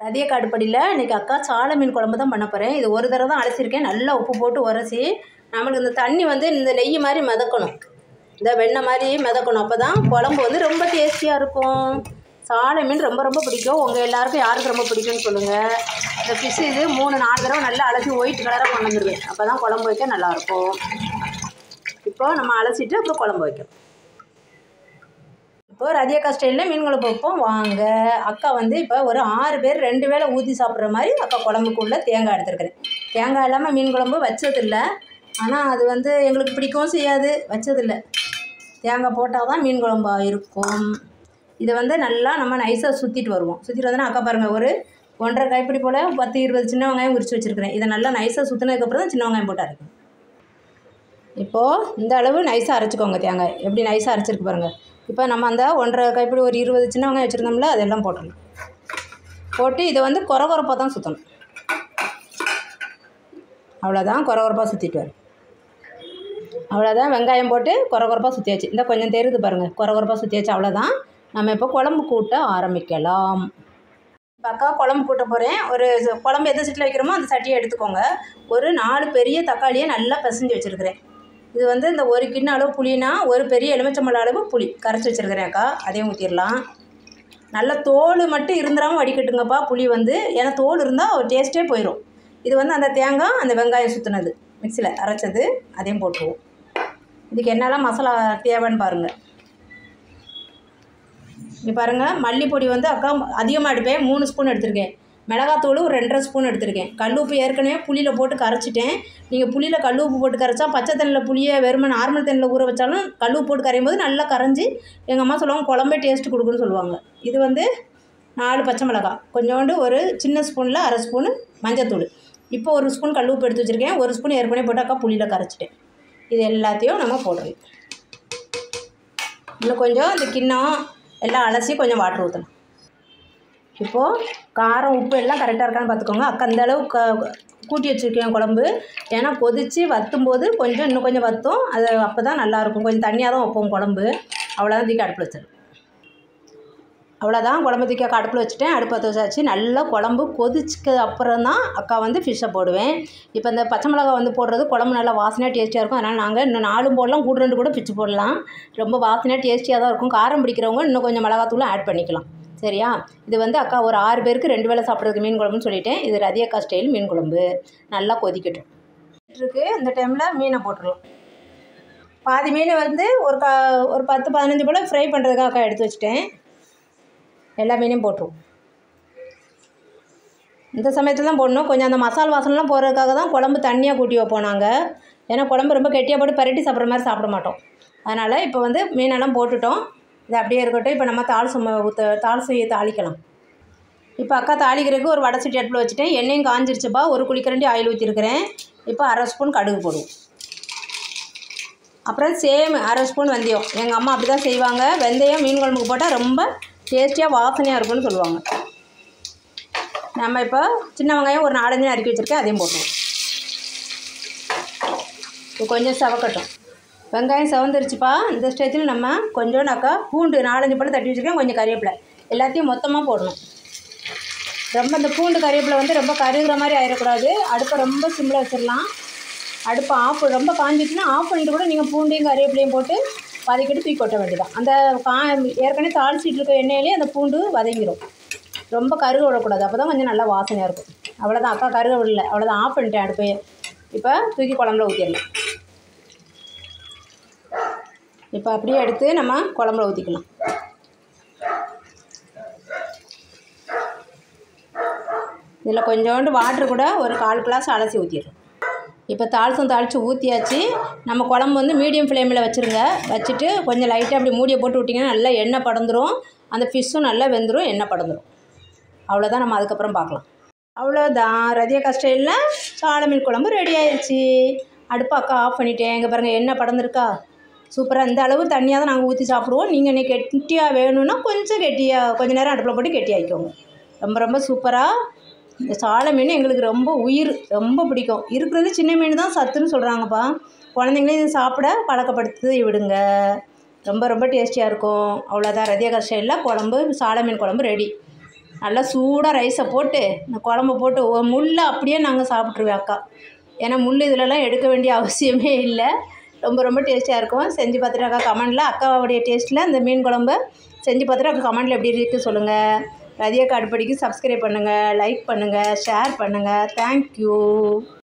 ரதியக்கா அடுப்படியில் இன்றைக்கி அக்கா சாலை மீன் குழம்பு தான் பண்ண போகிறேன். இது ஒரு தடவை தான் அலசிருக்கேன். நல்லா உப்பு போட்டு உரசி நம்மளுக்கு இந்த தண்ணி வந்து இந்த நெய் மாதிரி மிதக்கணும், இந்த வெண்ணெய் மாதிரி மிதக்கணும். அப்போ தான் குழம்பு வந்து ரொம்ப டேஸ்டியாக இருக்கும். சாலை மீன் ரொம்ப ரொம்ப பிடிக்கும். உங்கள் எல்லாருக்கும் யாருக்கு ரொம்ப பிடிக்கும்னு சொல்லுங்கள். இந்த ஃபிஷ் இது 3-4 தடவை நல்லா அலசி ஒயிட் கலராக கொண்டு வந்துடுவேன். அப்போ தான் குழம்பு வைக்க நல்லாயிருக்கும். இப்போது நம்ம அலசிட்டு அப்புறம் குழம்பு வைக்கணும். இப்போது ரதியக்கா ஸ்டைலில் மீன் குழம்பு வைப்போம் வாங்க. அக்கா வந்து இப்போ ஒரு 6 பேர் 2 வேளை ஊற்றி சாப்பிட்ற மாதிரி அக்கா குழம்புக்குள்ளே தேங்காய் எடுத்துருக்கிறேன். தேங்காய் இல்லாமல் மீன் குழம்பு வச்சதில்லை. ஆனால் அது வந்து எங்களுக்கு பிடிக்கவும் செய்யாது, வச்சதில்லை. தேங்காய் போட்டால் தான் மீன் குழம்பாக இருக்கும். இதை வந்து நல்லா நம்ம நைஸாக சுற்றிட்டு வருவோம். சுற்றிட்டு வந்தோன்னா அக்கா பாருங்கள், ஒரு 1.5 கைப்பிடி போல் 10-20 சின்ன வெங்காயம் உரித்து வச்சுருக்கிறேன். இதை நல்லா நைஸாக சுற்றினதுக்கப்புறம் தான் சின்ன வெங்காயம் போட்டு அரைக்கணும். இப்போது இந்த அளவு நைஸாக அரைச்சிக்கோங்க. தேங்காய் எப்படி நைஸாக அரைச்சிருக்கு பாருங்கள். இப்போ நம்ம அந்த 1.5 கைப்பிடி ஒரு 20 சின்ன வெங்காயம் வச்சுருந்தோம்ல, அதெல்லாம் போட்டுடணும். போட்டு இதை வந்து கொரகொரப்பாக தான் சுற்றணும். அவ்வளோதான், கொரகொரப்பாக சுற்றிட்டு வரும். அவ்வளோதான், வெங்காயம் போட்டு கொரகொரப்பாக சுற்றியாச்சு. இந்த கொஞ்சம் தெரியுது பாருங்கள், கொரகொரப்பாக சுற்றியாச்சு. அவ்வளோதான். நம்ம இப்போ குழம்பு கூட்ட ஆரம்பிக்கலாம். இப்போ அக்கா குழம்பு கூட்ட போகிறேன். ஒரு குழம்பு எந்த சட்டியில் வைக்கிறோமோ அந்த சட்டியை எடுத்துக்கோங்க. ஒரு 4 பெரிய தக்காளியை நல்லா பிசைஞ்சு வச்சுருக்கிறேன். இது வந்து இந்த 1 கிண்ண அளவு புளினா ஒரு பெரிய எலுமிச்சம்பழம் அளவு புளி கரைச்சி வச்சுருக்கிறேன் அக்கா. அதையும் ஊற்றிடலாம். நல்ல தோல் மட்டும் இருந்துடாமல் வடிக்கட்டுங்கப்பா புளி வந்து, ஏன்னா தோல் இருந்தால் ஒரு டேஸ்ட்டே போயிடும். இது வந்து அந்த தேங்காய் அந்த வெங்காயம் சுற்றுனது மிக்சியில் அரைச்சது, அதையும் போட்டுருவோம். இதுக்கு என்னெல்லாம் மசாலா தேவைன்னு பாருங்கள். இங்கே பாருங்கள், மல்லிப்பொடி வந்து அக்கா அதிகமாக எடுப்பேன், 3 ஸ்பூன் எடுத்திருக்கேன். மிளகாத்தூள் ஒரு 2.5 ஸ்பூன் எடுத்திருக்கேன். கல் உப்பு ஏற்கனவே புளியில் போட்டு கரைச்சிட்டேன். நீங்கள் புளியில் கல் உப்பு போட்டு கரைச்சா, பச்சை தண்ணியில் புளியை வெறுமை நார்மல் தண்ணியில் ஊற வச்சாலும் கல் உப்பு போட்டு கரையும் போது நல்லா கரைஞ்சி எங்கள் அம்மா சொல்லுவாங்க குழம்பே டேஸ்ட்டு கொடுக்குன்னு சொல்லுவாங்க. இது வந்து 4 பச்சை மிளகாய், கொஞ்சோண்டு ஒரு சின்ன ஸ்பூனில் 1/2 ஸ்பூனு மஞ்சத்தூள். இப்போ 1 ஸ்பூன் கல் உப்பு எடுத்து வச்சுருக்கேன். 1 ஸ்பூன் ஏற்கனவே போட்டு அக்கா புளியில் கரைச்சிட்டேன். இது எல்லாத்தையும் நம்ம போடுறோம். இன்னும் கொஞ்சம் இந்த கிண்ணம் எல்லாம் அலசி கொஞ்சம் வாட்டர் ஊற்றணும். இப்போது காரம் உப்பு எல்லாம் கரெக்டாக இருக்கான்னு பார்த்துக்கோங்க. அக்கா அந்த அளவு கூட்டி வச்சுருக்கேன் குழம்பு. ஏன்னா கொதித்து வற்றும்போது இன்னும் கொஞ்சம் வற்றும். அது அப்போ தான் நல்லாயிருக்கும். கொஞ்சம் தண்ணியாக தான் வைப்போம் குழம்பு. அவ்வளோதான், தூக்கி அடுப்பில் வச்சிடும். அவ்வளோதான், குழம்பு தூக்கி அக்கா அடுப்பில் வச்சுட்டேன். அடுப்பை வச்சாச்சு. நல்லா குழம்பு கொதிச்சுக்கு அப்புறம் தான் அக்கா வந்து ஃபிஷ்ஷை போடுவேன். இப்போ இந்த பச்சை மிளகா வந்து போடுறது குழம்பு நல்லா வாசனையாக டேஸ்ட்டியாக இருக்கும். அதனால் நாங்கள் இன்னும் 4 போடலாம், கூட 2 கூட பிச்சு போடலாம். ரொம்ப வாசனையாக டேஸ்ட்டியாக தான் இருக்கும். காரம் பிடிக்கிறவங்க இன்னும் கொஞ்சம் மிளகாத்தூளும் ஆட் பண்ணிக்கலாம். சரியா? இது வந்து அக்கா ஒரு 6 பேருக்கு 2 வேளை சாப்பிட்றதுக்கு மீன் குழம்புன்னு சொல்லிட்டேன். இது ரதியக்கா ஸ்டைல் மீன் குழம்பு. நல்லா கொதிக்கட்டும். இந்த டைமில் மீனை போட்டுடலாம். பாதி மீனை வந்து ஒரு 10-15 போல் ஃப்ரை பண்ணுறதுக்காக அக்கா எடுத்து வச்சுட்டேன். எல்லா மீனையும் போட்டுருவோம். இந்த சமயத்தில் தான் போடணும். கொஞ்சம் அந்த மசால் வாசனைலாம் போடுறதுக்காக தான் குழம்பு தண்ணியாக கூட்டி வைப்போம் நாங்கள். ஏன்னா குழம்பு ரொம்ப கெட்டியாக போட்டு பரட்டி சாப்பிட்ற மாதிரி சாப்பிட மாட்டோம். அதனால் இப்போ வந்து மீனெல்லாம் போட்டுட்டோம். இது அப்படியே இருக்கட்டும். இப்போ நம்ம தாளிசையை தாளிக்கலாம். இப்போ அக்கா தாளிக்கிறதுக்கு ஒரு வடை சட்டி அடுப்பில் வச்சுட்டேன். எண்ணெயும் காஞ்சிருச்சுப்பா. ஒரு குழிக்கரண்டி ஆயில் ஊற்றிருக்கிறேன். இப்போ 1/2 ஸ்பூன் கடுகு போடுவோம். அப்புறம் 1/2 ஸ்பூன் வெந்தயம். எங்கள் அம்மா அப்படி தான் செய்வாங்க. வெந்தயம் மீன் குழம்புக்கு போட்டால் ரொம்ப டேஸ்டியாக வாசனையாக இருக்கும்னு சொல்லுவாங்க. நம்ம இப்போ சின்ன வெங்காயம் ஒரு 4-5 நறுக்கி வச்சுருக்கேன், அதையும் போட்டுருவோம். இப்போ கொஞ்சம் செவக்கட்டும். வெங்காயம் செவந்துருச்சுப்பா. இந்த ஸ்டேஜில் நம்ம கொஞ்சோண்டாக்கா பூண்டு 4-5 பழம் தட்டி வச்சுருக்கேன், கொஞ்சம் கறிவேப்பிலை எல்லாத்தையும் மொத்தமாக போடணும். ரொம்ப இந்த பூண்டு கறிவேப்பிலை வந்து ரொம்ப கருகிற மாதிரி ஆயிடக்கூடாது. அடுப்பை ரொம்ப சிம்மில் வச்சிடலாம். அடுப்பை ரொம்ப காஞ்சிட்டுன்னா ஆஃப் பண்ணிட்டு கூட நீங்கள் பூண்டையும் கறிவேப்பிலையும் போட்டு வதக்கிட்டு தூக்கி கொட்ட வேண்டியதான். அந்த ஏற்கனவே தாளிச்சிட்டு இருக்க எண்ணெயிலே அந்த பூண்டு வதங்கிடும். ரொம்ப கருக விடக்கூடாது. அப்போ தான் கொஞ்சம் நல்லா வாசனையாக இருக்கும். அவ்வளோதான், அக்கா கருக விடல. அவ்வளோதான், ஆஃப் பண்ணிட்டேன் அடுப்பையே. இப்போ தூக்கி குழம்புல ஊற்றிடலாம். இப்போ அப்படியே எடுத்து நம்ம குழம்புல ஊற்றிக்கலாம். இதில் கொஞ்சோண்டு வாட்ரு கூட ஒரு 1/4 கிளாஸ் அலசி ஊற்றிடுறோம். இப்போ தாளித்து ஊற்றியாச்சு. நம்ம குழம்பு வந்து மீடியம் ஃப்ளேமில் வச்சுருங்க. வச்சுட்டு கொஞ்சம் லைட்டாக அப்படி மூடியை போட்டு விட்டிங்கன்னா நல்லா எண்ணெய் படந்துடும். அந்த ஃபிஷ்ஷும் நல்லா வெந்துடும், எண்ணெய் படந்துடும். அவ்வளோதான், நம்ம அதுக்கப்புறம் பார்க்கலாம். அவ்வளோதான், ரதியக்கா ஸ்டைலில் சாலை மீன் குழம்பு ரெடி ஆயிடுச்சு. அடுப்பு அக்கா ஆஃப் பண்ணிட்டேன். இங்கே பாருங்கள், எண்ணெய் படந்துருக்கா சூப்பராக. இந்த அளவு தண்ணியாக தான் நாங்கள் ஊற்றி சாப்பிடுவோம். நீங்கள் இன்னைக்கு கெட்டியாக வேணும்னா கொஞ்சம் நேரம் அடுப்பில் போட்டு கெட்டியாகிக்கோங்க. ரொம்ப ரொம்ப சூப்பராக. இந்த சாலை மீன் எங்களுக்கு ரொம்ப உயிர், ரொம்ப பிடிக்கும். இருக்கிறது சின்ன மீன் தான் சத்துன்னு சொல்கிறாங்கப்பா. குழந்தைங்களே இது சாப்பிட பழக்கப்படுத்தி விடுங்க. ரொம்ப ரொம்ப டேஸ்டியாக இருக்கும். அவ்வளோதான், ரதியக்கா ஸ்டைலில் குழம்பு சாலை மீன் குழம்பு ரெடி. நல்லா சூடாக ரைஸை போட்டு இந்த குழம்ப போட்டு முள்ளை அப்படியே நாங்கள் சாப்பிட்ருவேன் அக்கா. ஏன்னா முள் இதிலலாம் எடுக்க வேண்டிய அவசியமே இல்லை. ரொம்ப ரொம்ப டேஸ்ட்டாக இருக்கும். செஞ்சு பார்த்துட்டு அக்கா கமெண்டில் அக்காவுடைய டேஸ்ட்டில் இந்த மீன் குழம்பு செஞ்சு பார்த்துட்டு அக்கா கமெண்டில் எப்படி இருக்குது சொல்லுங்கள். ரதியா காடுப்படிக்கு சப்ஸ்கிரைப் பண்ணுங்கள், லைக் பண்ணுங்கள், ஷேர் பண்ணுங்கள். தேங்க்யூ.